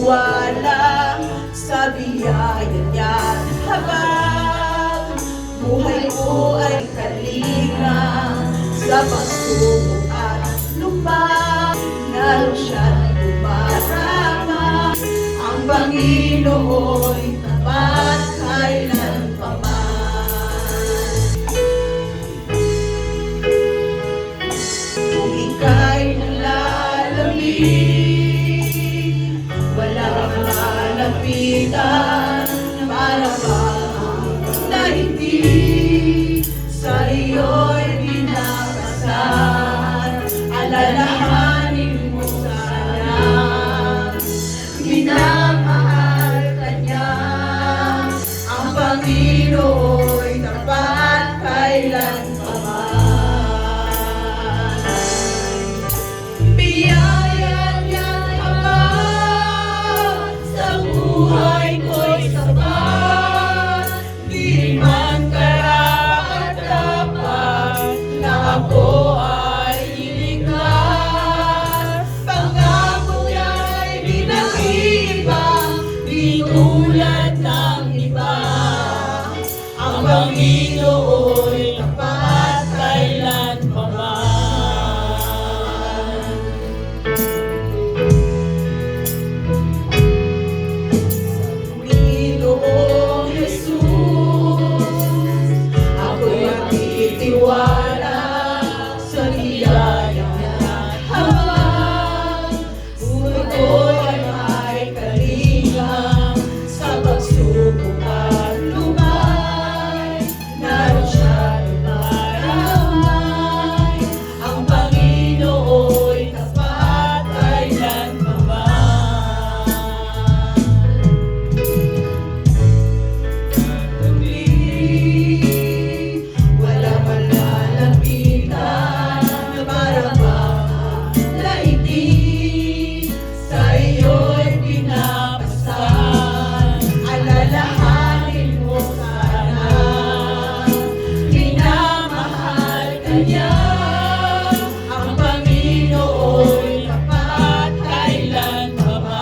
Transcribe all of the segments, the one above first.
magtitiwala sa biyaya niya. Habang buhay ko ay kalinga sa pagsubok at lupa, naroon siya'y lumarama. Ang Panginoo'y tapat kailanpaman. Kung ika'y nalalamig, walang malalapitan para bang na hindi sa iyo'y binabasag. Alalahanin mo sana, minamahal ka niya. Ang Panginoo'y tapat kailanpaman. Biyaya niya't habang sa buhay ko'y sapat, di man karapat-dapat na ako ay iligtas. Pangako niya'y di nag-iiba, di tulad ng iba. Ang Panginoo'y tapat kailanpaman. Panginoong Jesus, ako'y magtitiwala sa biyaya niya. Habang buhay ko'y may kalinga sa pagsubok at lumay, naroon siya lumaramay. Ang Panginoo'y tapat kailanpaman. Walang malalapitan para bang laiti sa iyo'y pinapasan. Alalahanin mo sana, minamahal ka niya. Ang Panginoo'y tapat kailanpaman.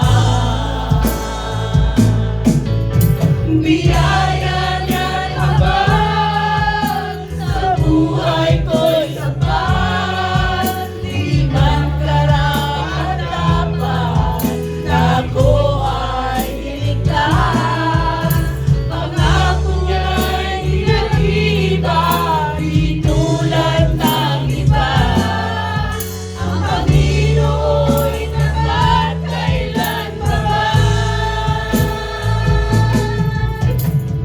Biyaya niya't habang sa buhay ko'y sapat, di man karapat-dapat na ako ay iligtas. Pangako niya'y di nag-iiba, di tulad ng iba. Ang Panginoo'y tapat kailanpaman.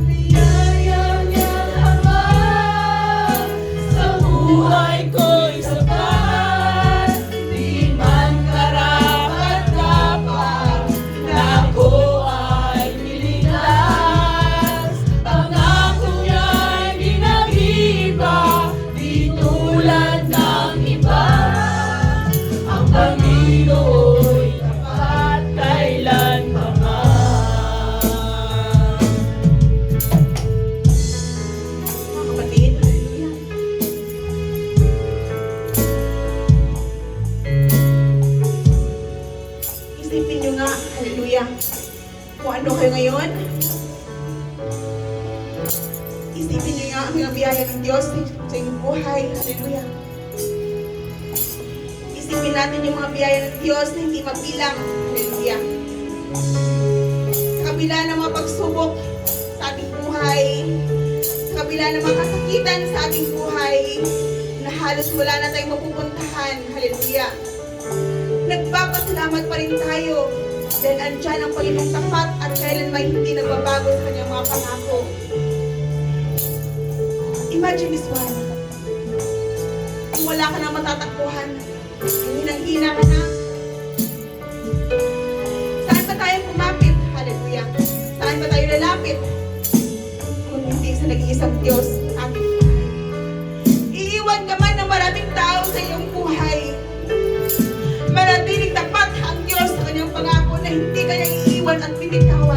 Biyaya niya't habang sa buhay ko'y sapat, di man karapat-dapat na ako ay iligtas. Pangako niya'y di nag-iiba, di tulad ng iba. Ang Panginoo'y tapat kailanpaman. Mga kapatid, hallelujah. Isipin nyo nga, hallelujah, kung ano kayo ngayon. Isipin nyo nga ang mga biyaya ng Diyos sa inyong buhay, hallelujah. Isipin natin yung mga biyaya ng Diyos na hindi mabilang, hallelujah. Sa kabila ng mga pagsubok sa ating buhay, sa kabila ng mga kasakitan sa ating buhay, na halos wala na tayong mapupuntahan, hallelujah. Nagpapasalamat pa rin tayo dahil andyan ang Panginoong tapat at kailanman hindi nagbabago sa kanyang mga pangako. Imagine this one. Kung wala ka na matatakbuhan, hinang-hina ka na, saan ba tayo pumapit? Hallelujah. Saan ba tayo lalapit? Kung hindi sa nag-iisang Diyos ating buhay. Iiwan ka man ng maraming tao sa iyong buhay, manatiling tapat ang Diyos sa kanyang pangako na hindi kanya iiwan at bibitaw.